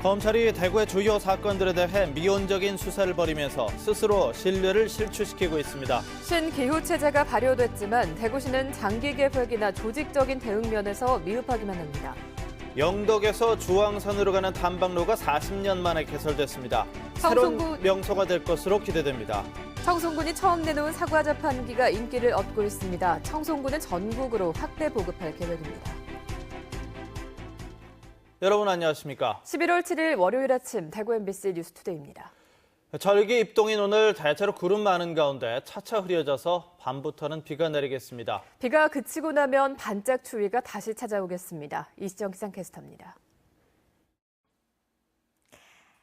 검찰이 대구의 주요 사건들에 대해 미온적인 수사를 벌이면서 스스로 신뢰를 실추시키고 있습니다. 신기후 체제가 발효됐지만 대구시는 장기 계획이나 조직적인 대응 면에서 미흡하기만 합니다. 영덕에서 주황산으로 가는 탐방로가 40년 만에 개설됐습니다. 새로운 명소가 될 것으로 기대됩니다. 청송군이 처음 내놓은 사과 자판기가 인기를 얻고 있습니다. 청송군은 전국으로 확대 보급할 계획입니다. 여러분 안녕하십니까? 11월 7일 월요일 아침 대구 MBC 뉴스투데이입니다. 절기 입동인 오늘 대체로 구름 많은 가운데 차차 흐려져서 밤부터는 비가 내리겠습니다. 비가 그치고 나면 반짝 추위가 다시 찾아오겠습니다. 이시정 기상캐스터입니다.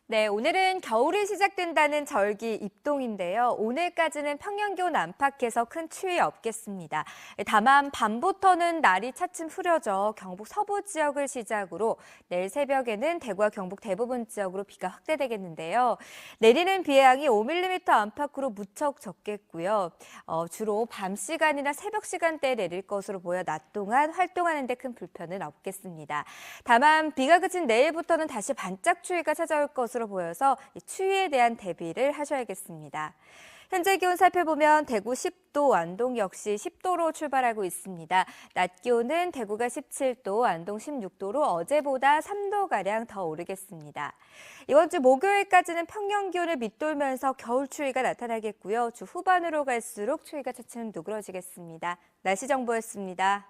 네, 오늘은 겨울이 시작된다는 절기 입동인데요. 오늘까지는 평년기온 안팎에서 큰 추위 없겠습니다. 다만 밤부터는 날이 차츰 흐려져 경북 서부 지역을 시작으로 내일 새벽에는 대구와 경북 대부분 지역으로 비가 확대되겠는데요. 내리는 비의 양이 5mm 안팎으로 무척 적겠고요. 주로 밤 시간이나 새벽 시간대에 내릴 것으로 보여 낮 동안 활동하는 데 큰 불편은 없겠습니다. 다만 비가 그친 내일부터는 다시 반짝 추위가 찾아올 것으로 보여서 추위에 대한 대비를 하셔야겠습니다. 현재 기온 살펴보면 대구 10도, 안동 역시 10도로 출발하고 있습니다. 낮 기온은 대구가 17도, 안동 16도로 어제보다 3도가량 더 오르겠습니다. 이번 주 목요일까지는 평년 기온을 밑돌면서 겨울 추위가 나타나겠고요. 주 후반으로 갈수록 추위가 차츰 누그러지겠습니다. 날씨 정보였습니다.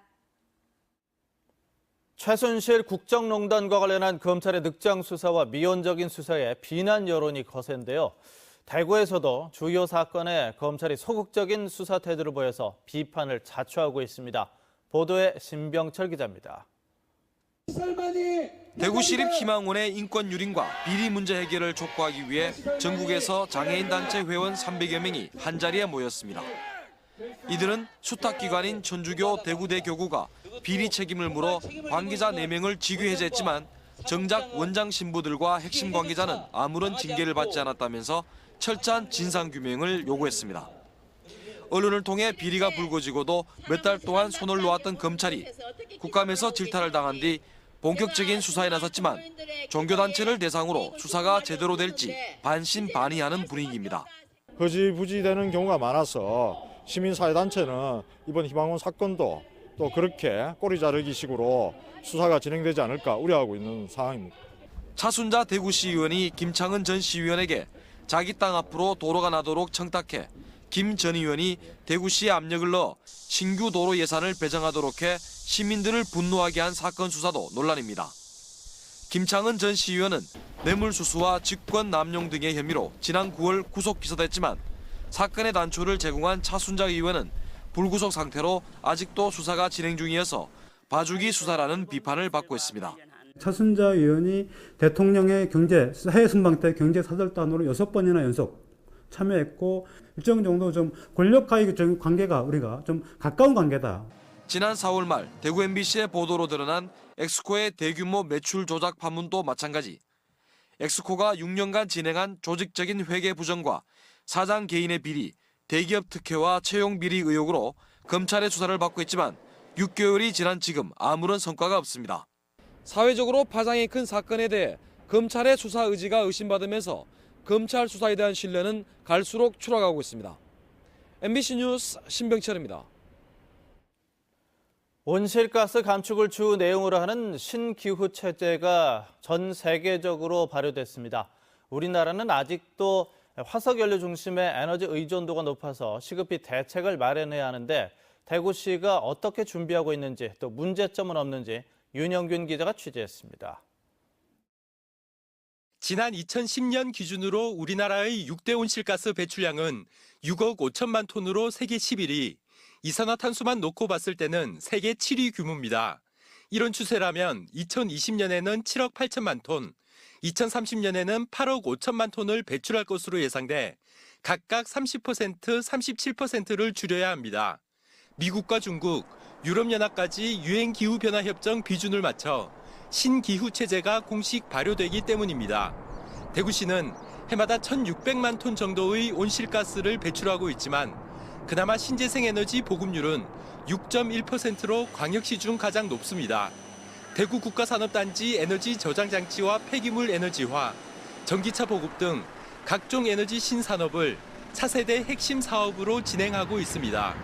최순실 국정농단과 관련한 검찰의 늑장 수사와 미온적인 수사에 비난 여론이 거센데요. 대구에서도 주요 사건에 검찰이 소극적인 수사 태도를 보여서 비판을 자초하고 있습니다. 보도에 신병철 기자입니다. 대구시립 희망원의 인권 유린과 비리 문제 해결을 촉구하기 위해 전국에서 장애인 단체 회원 300여 명이 한자리에 모였습니다. 이들은 수탁기관인 천주교 대구대 교구가 비리 책임을 물어 관계자 4명을 직위해제했지만 정작 원장 신부들과 핵심 관계자는 아무런 징계를 받지 않았다면서 철저한 진상규명을 요구했습니다. 언론을 통해 비리가 불거지고도 몇 달 동안 손을 놓았던 검찰이 국감에서 질타를 당한 뒤 본격적인 수사에 나섰지만 종교단체를 대상으로 수사가 제대로 될지 반신반의하는 분위기입니다. 거지부지되는 경우가 많아서 시민사회단체는 이번 희망원 사건도 또 그렇게 꼬리 자르기 식으로 수사가 진행되지 않을까 우려하고 있는 상황입니다. 차순자 대구시 의원이 김창은 전 시의원에게 자기 땅 앞으로 도로가 나도록 청탁해 김 전 의원이 대구시에 압력을 넣어 신규 도로 예산을 배정하도록 해 시민들을 분노하게 한 사건 수사도 논란입니다. 김창은 전 시의원은 뇌물수수와 직권 남용 등의 혐의로 지난 9월 구속 기소됐지만 사건의 단초를 제공한 차순자 의원은 불구속 상태로 아직도 수사가 진행 중이어서 봐주기 수사라는 비판을 받고 있습니다. 차순자 의원이 대통령의 해외 순방 때 경제사절단으로 6번이나 연속 참여했고 일정 정도 좀 권력과의 관계가 우리가 좀 가까운 관계다. 지난 4월 말 대구 MBC의 보도로 드러난 엑스코의 대규모 매출 조작 판문도 마찬가지. 엑스코가 6년간 진행한 조직적인 회계 부정과 사장 개인의 비리, 대기업 특혜와 채용 비리 의혹으로 검찰의 수사를 받고 있지만 6개월이 지난 지금 아무런 성과가 없습니다. 사회적으로 파장이 큰 사건에 대해 검찰의 수사 의지가 의심받으면서 검찰 수사에 대한 신뢰는 갈수록 추락하고 있습니다. MBC 뉴스 신병철입니다. 온실가스 감축을 주 내용으로 하는 신기후 체제가 전 세계적으로 발효됐습니다. 우리나라는 아직도 화석연료 중심의 에너지 의존도가 높아서 시급히 대책을 마련해야 하는데 대구시가 어떻게 준비하고 있는지 또 문제점은 없는지 윤영균 기자가 취재했습니다. 지난 2010년 기준으로 우리나라의 6대 온실가스 배출량은 6억 5천만 톤으로 세계 11위, 이산화탄소만 놓고 봤을 때는 세계 7위 규모입니다. 이런 추세라면 2020년에는 7억 8천만 톤, 2030년에는 8억 5천만 톤을 배출할 것으로 예상돼 각각 30%, 37%를 줄여야 합니다. 미국과 중국, 유럽연합까지 유엔기후변화협정 비준을 맞춰 신기후 체제가 공식 발효되기 때문입니다. 대구시는 해마다 1,600만 톤 정도의 온실가스를 배출하고 있지만 그나마 신재생에너지 보급률은 6.1%로 광역시 중 가장 높습니다. 대구 국가산업단지 에너지 저장 장치와 폐기물 에너지화, 전기차 보급 등 각종 에너지 신산업을 차세대 핵심 사업으로 진행하고 있습니다.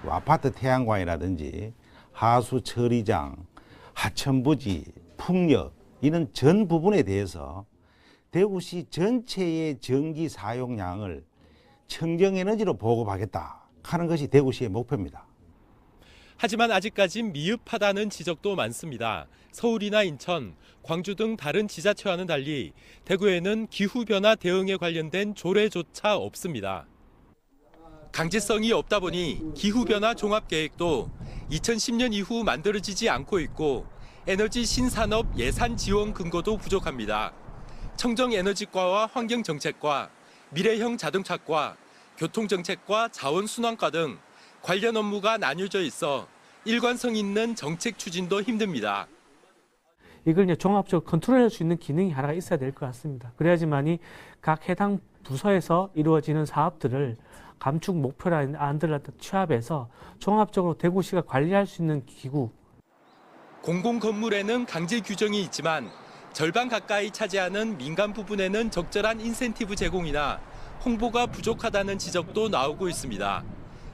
아파트 태양광이라든지 하수 처리장, 하천부지, 풍력 이런 전 부분에 대해서 대구시 전체의 전기 사용량을 청정에너지로 보급하겠다 하는 것이 대구시의 목표입니다. 하지만 아직까진 미흡하다는 지적도 많습니다. 서울이나 인천, 광주 등 다른 지자체와는 달리 대구에는 기후변화 대응에 관련된 조례조차 없습니다. 강제성이 없다 보니 기후변화 종합계획도 2010년 이후 만들어지지 않고 있고 에너지 신산업 예산 지원 근거도 부족합니다. 청정에너지과와 환경정책과, 미래형 자동차과, 교통정책과 자원순환과 등 관련 업무가 나뉘어져 있어 일관성 있는 정책 추진도 힘듭니다. 이걸 이제 종합적으로 컨트롤할 수 있는 기능이 하나가 있어야 될 것 같습니다. 그래야지만이 각 해당 부서에서 이루어지는 사업들을 감축 목표라는 안들을 취합해서 종합적으로 대구시가 관리할 수 있는 기구. 공공건물에는 강제 규정이 있지만 절반 가까이 차지하는 민간 부분에는 적절한 인센티브 제공이나 홍보가 부족하다는 지적도 나오고 있습니다.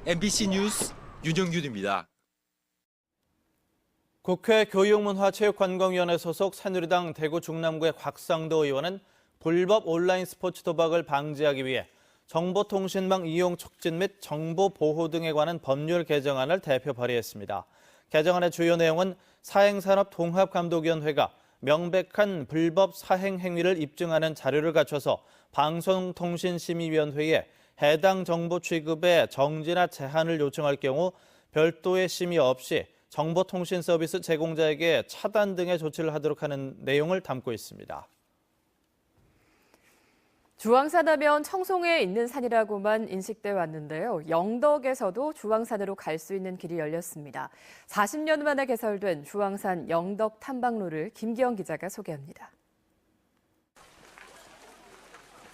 MBC 뉴스 윤영균입니다. 국회 교육문화체육관광위원회 소속 새누리당 대구 중남구의 곽상도 의원은 불법 온라인 스포츠 도박을 방지하기 위해 정보통신망 이용 촉진 및 정보 보호 등에 관한 법률 개정안을 대표 발의했습니다. 개정안의 주요 내용은 사행산업통합감독위원회가 명백한 불법 사행 행위를 입증하는 자료를 갖춰서 방송통신심의위원회에 해당 정보 취급의 정지나 제한을 요청할 경우 별도의 심의 없이 정보통신 서비스 제공자에게 차단 등의 조치를 하도록 하는 내용을 담고 있습니다. 주황산하면 청송에 있는 산이라고만 인식돼 왔는데요. 영덕에서도 주황산으로 갈 수 있는 길이 열렸습니다. 40년 만에 개설된 주황산 영덕 탐방로를 김기영 기자가 소개합니다.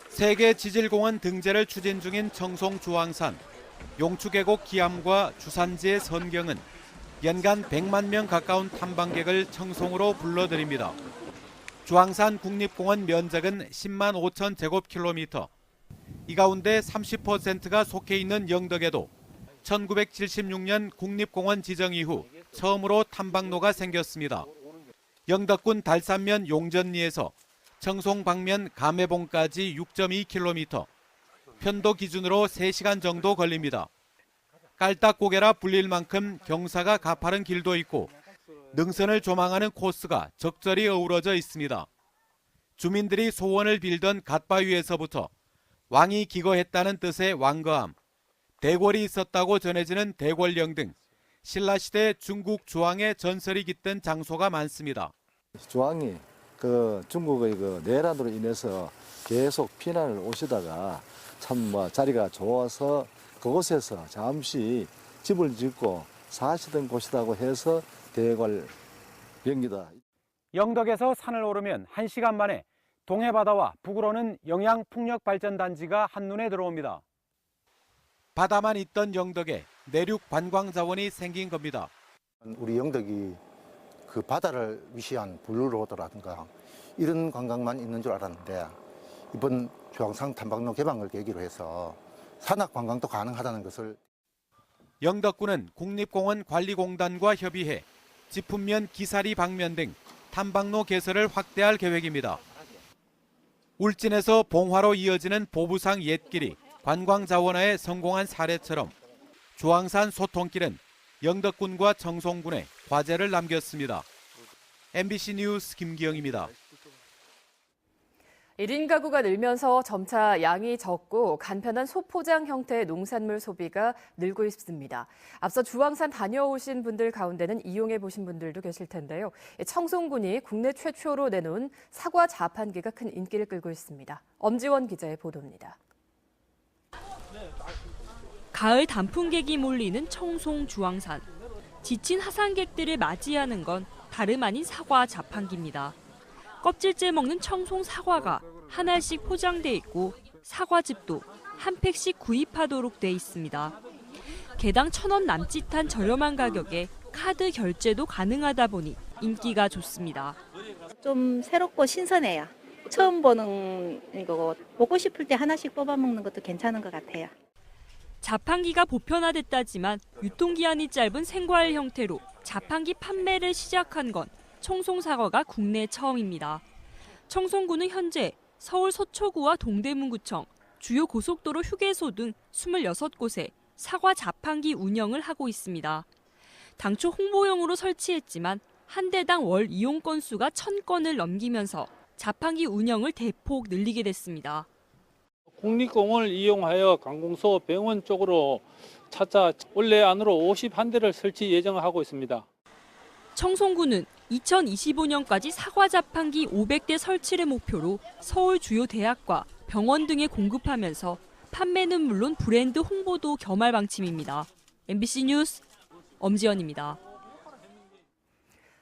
세계 지질공원 등재를 추진 중인 청송 주황산. 용추계곡 기암과 주산지의 선경은 연간 100만 명 가까운 탐방객을 청송으로 불러들입니다. 주황산 국립공원 면적은 10만 5천 제곱킬로미터. 이 가운데 30%가 속해 있는 영덕에도 1976년 국립공원 지정 이후 처음으로 탐방로가 생겼습니다. 영덕군 달산면 용전리에서 청송 방면 감해봉까지 6.2km, 편도 기준으로 3시간 정도 걸립니다. 깔딱고개라 불릴 만큼 경사가 가파른 길도 있고 능선을 조망하는 코스가 적절히 어우러져 있습니다. 주민들이 소원을 빌던 갓바위에서부터 왕이 기거했다는 뜻의 왕거암, 대궐이 있었다고 전해지는 대궐령 등 신라시대 중국 주왕의 전설이 깃든 장소가 많습니다. 주왕이 중국의 내란으로 인해서 계속 피난을 오시다가 참 자리가 좋아서 그곳에서 잠시 집을 짓고 사시던 곳이라고 해서 대궐령이다. 영덕에서 산을 오르면 1시간 만에 동해바다와 북으로는 영양풍력발전단지가 한눈에 들어옵니다. 바다만 있던 영덕에 내륙 관광자원이 생긴 겁니다. 우리 영덕이 그 바다를 위시한 블루로드라든가 이런 관광만 있는 줄 알았는데 이번 주황산 탐방로 개방을 계기로 해서 산악 관광도 가능하다는 것을. 영덕군은 국립공원관리공단과 협의해 지품면 기사리 방면 등 탐방로 개설을 확대할 계획입니다. 울진에서 봉화로 이어지는 보부상 옛길이 관광자원화에 성공한 사례처럼 주황산 소통길은 영덕군과 청송군에 과제를 남겼습니다. MBC 뉴스 김기영입니다. 1인 가구가 늘면서 점차 양이 적고 간편한 소포장 형태의 농산물 소비가 늘고 있습니다. 앞서 주황산 다녀오신 분들 가운데는 이용해 보신 분들도 계실 텐데요. 청송군이 국내 최초로 내놓은 사과 자판기가 큰 인기를 끌고 있습니다. 엄지원 기자의 보도입니다. 가을 단풍객이 몰리는 청송 주황산. 지친 하산객들을 맞이하는 건 다름 아닌 사과 자판기입니다. 껍질째 먹는 청송 사과가 한 알씩 포장돼 있고 사과즙도 한 팩씩 구입하도록 돼 있습니다. 개당 1,000원 남짓한 저렴한 가격에 카드 결제도 가능하다 보니 인기가 좋습니다. 좀 새롭고 신선해요. 처음 보는 이거 먹고 싶을 때 하나씩 뽑아 먹는 것도 괜찮은 것 같아요. 자판기가 보편화됐다지만 유통기한이 짧은 생과일 형태로 자판기 판매를 시작한 건 청송사과가 국내 처음입니다. 청송구는 현재 서울 서초구와 동대문구청, 주요 고속도로 휴게소 등 26곳에 사과 자판기 운영을 하고 있습니다. 당초 홍보용으로 설치했지만 한 대당 월 이용 건수가 1,000건을 넘기면서 자판기 운영을 대폭 늘리게 됐습니다. 국립공원을 이용하여 관공서 병원 쪽으로 찾아 올해 안으로 51대를 설치 예정하고 있습니다. 청송구는 2025년까지 사과 자판기 500대 설치를 목표로 서울 주요 대학과 병원 등에 공급하면서 판매는 물론 브랜드 홍보도 겸할 방침입니다. MBC 뉴스 엄지연입니다.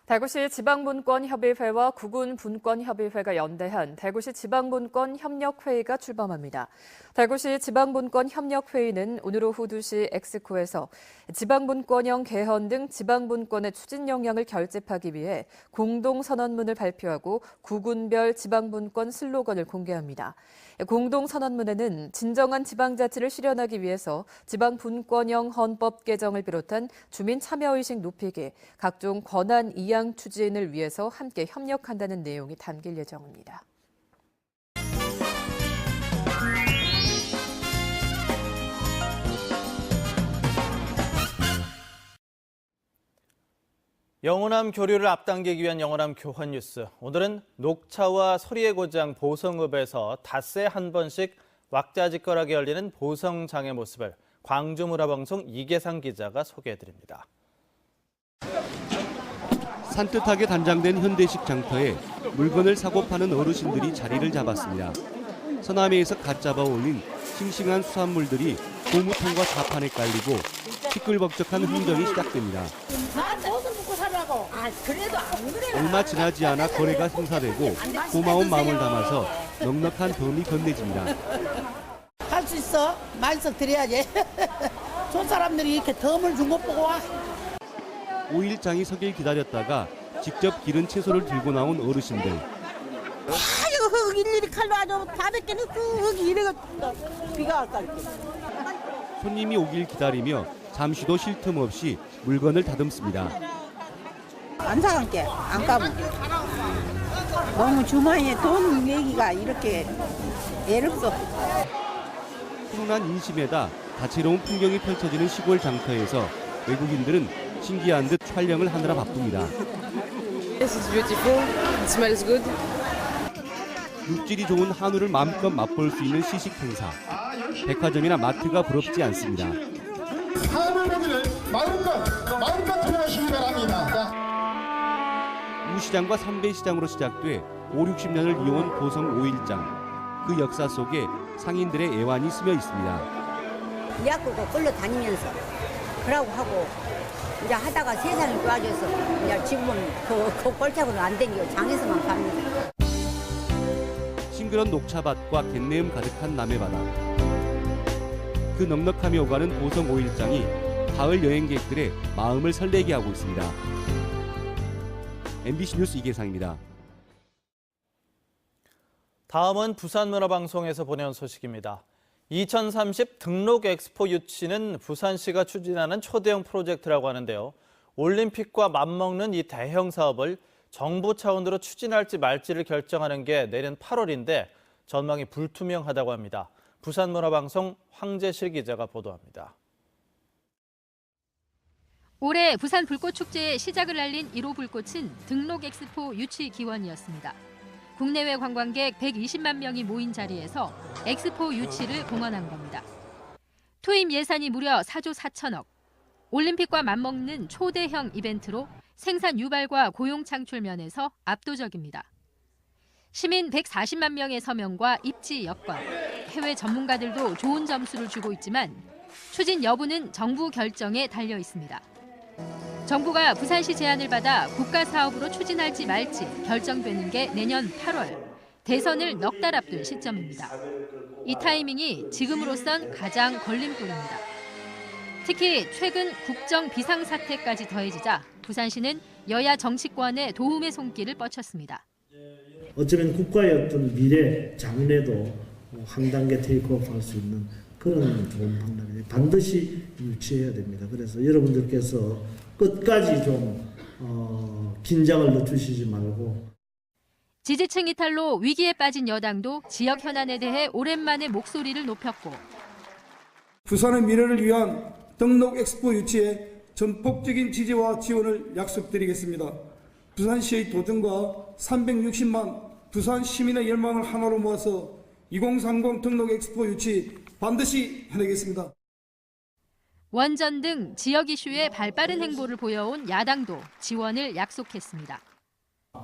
대구시 지방분권협의회와 구군분권협의회가 연대한 대구시 지방분권협력회의가 출범합니다. 대구시 지방분권협력회의는 오늘 오후 2시 엑스코에서 지방분권형 개헌 등 지방분권의 추진 역량을 결집하기 위해 공동선언문을 발표하고 구군별 지방분권 슬로건을 공개합니다. 공동선언문에는 진정한 지방자치를 실현하기 위해서 지방분권형 헌법 개정을 비롯한 주민 참여의식 높이기, 각종 권한 이양 추진을 위해서 함께 협력한다는 내용이 담길 예정입니다. 영호남 교류를 앞당기기 위한 영호남 교환 뉴스. 오늘은 녹차와 소리의 고장 보성읍에서 닷새 한 번씩 왁자지껄하게 열리는 보성장의 모습을 광주문화방송 이계상 기자가 소개해드립니다. 산뜻하게 단장된 현대식 장터에 물건을 사고 파는 어르신들이 자리를 잡았습니다. 서남해에서 갓 잡아 올린 싱싱한 수산물들이 고무통과 자판에 깔리고 시끌벅적한 흥정이 시작됩니다. 얼마 지나지 않아 거래가 성사되고 고마운 마음을 담아서 넉넉한 덤이 건네집니다. 할 수 있어. 말석 드려야지. 좋은 사람들이 이렇게 덤을 준 것 보고 와. 5일장이 서길 기다렸다가 직접 기른 채소를 들고 나온 어르신들. 이거 흙 일일이 칼로 아주 다 벗기는 흙이 이래가 비가 왔다. 손님이 오길 기다리며 잠시도 쉴 틈 없이 물건을 다듬습니다. 안 사갈게. 안 까면. 너무 주머니에 돈 내기가 이렇게 애롭소. 푸른한 인심에다 다채로운 풍경이 펼쳐지는 시골 장터에서 외국인들은 신기한 듯 촬영을 하느라 바쁩니다. This is beautiful. It smells good. 육질이 좋은 한우를 마음껏 맛볼 수 있는 시식 행사. 백화점이나 마트가 부럽지 않습니다. 한우 고기를 마음껏 드셔주시기 바랍니다. 우시장과 삼배시장으로 시작돼 5, 60년을 이어온 보성 5일장. 그 역사 속에 상인들의 애환이 스며 있습니다. 대학교도 끌려다니면서 그러고 하고 이제 하다가 세상이 좋아져서 이제 지금은 그 꼴짝으로 안 되니까 장에서만 팝니다. 싱그런 녹차밭과 갯내음 가득한 남해바다. 그 넉넉함이 오가는 보성 5일장이 가을 여행객들의 마음을 설레게 하고 있습니다. MBC 뉴스 이계상입니다. 다음은 부산문화방송에서 보내온 소식입니다. 2030 등록 엑스포 유치는 부산시가 추진하는 초대형 프로젝트라고 하는데요. 올림픽과 맞먹는 이 대형 사업을 정부 차원으로 추진할지 말지를 결정하는 게 내년 8월인데 전망이 불투명하다고 합니다. 부산문화방송 황재실 기자가 보도합니다. 올해 부산 불꽃축제의 시작을 알린 1호 불꽃은 등록 엑스포 유치 기원이었습니다. 국내외 관광객 120만 명이 모인 자리에서 엑스포 유치를 공언한 겁니다. 투입 예산이 무려 4조 4천억. 올림픽과 맞먹는 초대형 이벤트로 생산 유발과 고용 창출 면에서 압도적입니다. 시민 140만 명의 서명과 입지 여건, 해외 전문가들도 좋은 점수를 주고 있지만 추진 여부는 정부 결정에 달려 있습니다. 정부가 부산시 제안을 받아 국가 사업으로 추진할지 말지 결정되는 게 내년 8월, 대선을 넉 달 앞둔 시점입니다. 이 타이밍이 지금으로선 가장 걸림돌입니다. 특히 최근 국정 비상사태까지 더해지자 부산시는 여야 정치권의 도움의 손길을 뻗쳤습니다. 어쩌면 국가의 어떤 미래, 장래도 한 단계 테이크오프할 수 있는 그런 좋은 방법이 반드시 유치해야 됩니다. 그래서 여러분들께서 끝까지 좀 긴장을 늦추시지 말고 지지층 이탈로 위기에 빠진 여당도 지역 현안에 대해 오랜만에 목소리를 높였고 부산의 미래를 위한 등록 엑스포 유치에 전폭적인 지지와 지원을 약속드리겠습니다. 부산시의 도전과 360만 부산 시민의 열망을 하나로 모아서 2030 등록 엑스포 유치 반드시 해내겠습니다. 원전 등 지역 이슈에 발빠른 행보를 보여온 야당도 지원을 약속했습니다.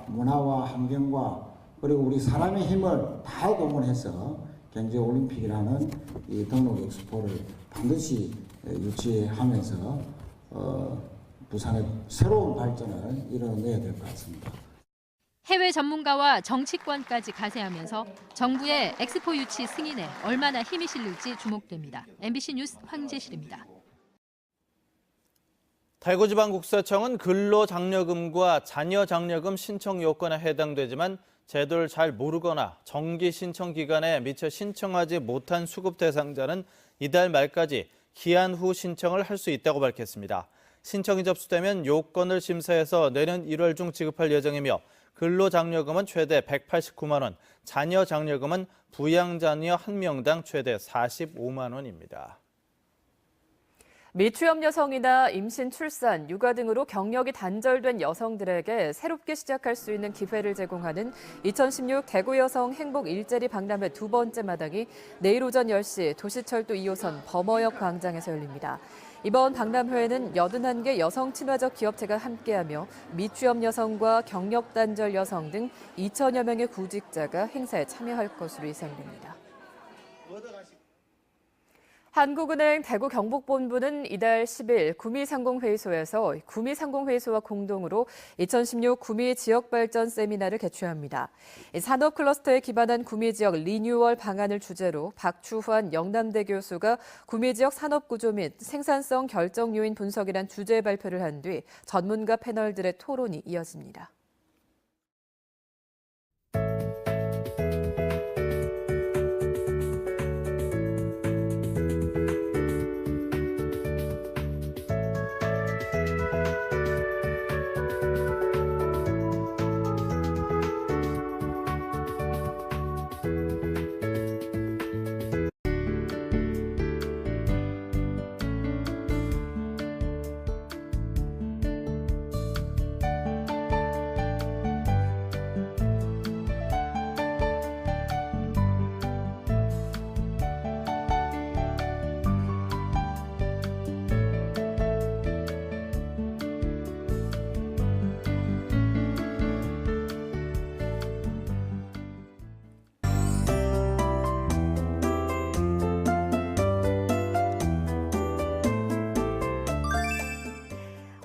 문화와 환경과 그리고 우리 사람의 힘을 다 동원해서 경제올림픽이라는 이 등록 엑스포를 반드시 유치하면서 부산의 새로운 발전을 이뤄내야 될 것 같습니다. 해외 전문가와 정치권까지 가세하면서 정부의 엑스포 유치 승인에 얼마나 힘이 실릴지 주목됩니다. MBC 뉴스 황재실입니다. 대구지방국세청은 근로장려금과 자녀장려금 신청 요건에 해당되지만 제도를 잘 모르거나 정기 신청 기간에 미처 신청하지 못한 수급 대상자는 이달 말까지 기한 후 신청을 할 수 있다고 밝혔습니다. 신청이 접수되면 요건을 심사해서 내년 1월 중 지급할 예정이며 근로장려금은 최대 189만 원, 자녀장려금은 부양자녀 1명당 최대 45만 원입니다. 미취업 여성이나 임신, 출산, 육아 등으로 경력이 단절된 여성들에게 새롭게 시작할 수 있는 기회를 제공하는 2016 대구 여성 행복 일자리 박람회 두 번째 마당이 내일 오전 10시 도시철도 2호선 범어역 광장에서 열립니다. 이번 박람회에는 81개 여성 친화적 기업체가 함께하며 미취업 여성과 경력 단절 여성 등 2천여 명의 구직자가 행사에 참여할 것으로 예상됩니다. 한국은행 대구 경북본부는 이달 10일 구미상공회의소에서 구미상공회의소와 공동으로 2016 구미 지역발전 세미나를 개최합니다. 산업 클러스터에 기반한 구미 지역 리뉴얼 방안을 주제로 박추환 영남대 교수가 구미 지역 산업 구조 및 생산성 결정 요인 분석이란 주제 발표를 한 뒤 전문가 패널들의 토론이 이어집니다.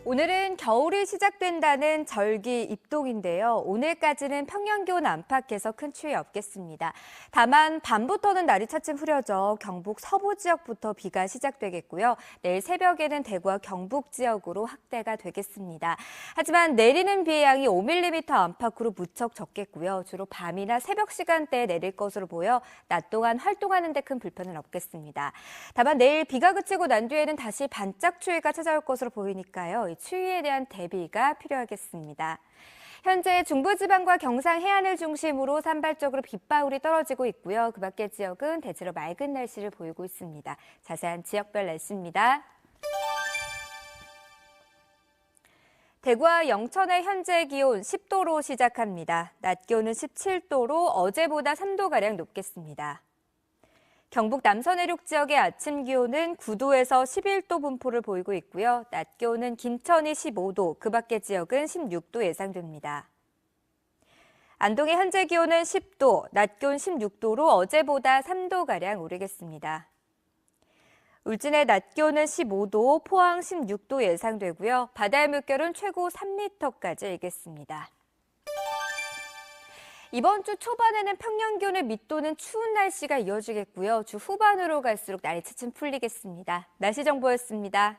오늘은 겨울이 시작된다는 절기 입동인데요. 오늘까지는 평년기온 안팎에서 큰 추위 없겠습니다. 다만 밤부터는 날이 차츰 흐려져 경북 서부 지역부터 비가 시작되겠고요. 내일 새벽에는 대구와 경북 지역으로 확대가 되겠습니다. 하지만 내리는 비의 양이 5mm 안팎으로 무척 적겠고요. 주로 밤이나 새벽 시간대에 내릴 것으로 보여 낮 동안 활동하는 데 큰 불편은 없겠습니다. 다만 내일 비가 그치고 난 뒤에는 다시 반짝 추위가 찾아올 것으로 보이니까요. 이 추위에 대한 대비가 필요하겠습니다. 현재 중부지방과 경상 해안을 중심으로 산발적으로 빗방울이 떨어지고 있고요. 그 밖의 지역은 대체로 맑은 날씨를 보이고 있습니다. 자세한 지역별 날씨입니다. 대구와 영천의 현재 기온 10도로 시작합니다. 낮 기온은 17도로 어제보다 3도가량 높겠습니다. 경북 남서 내륙 지역의 아침 기온은 9도에서 11도 분포를 보이고 있고요. 낮 기온은 김천이 15도, 그 밖의 지역은 16도 예상됩니다. 안동의 현재 기온은 10도, 낮 기온 16도로 어제보다 3도가량 오르겠습니다. 울진의 낮 기온은 15도, 포항 16도 예상되고요. 바다의 물결은 최고 3m까지 일겠습니다. 이번 주 초반에는 평년 기온을 밑도는 추운 날씨가 이어지겠고요. 주 후반으로 갈수록 날이 차츰 풀리겠습니다. 날씨 정보였습니다.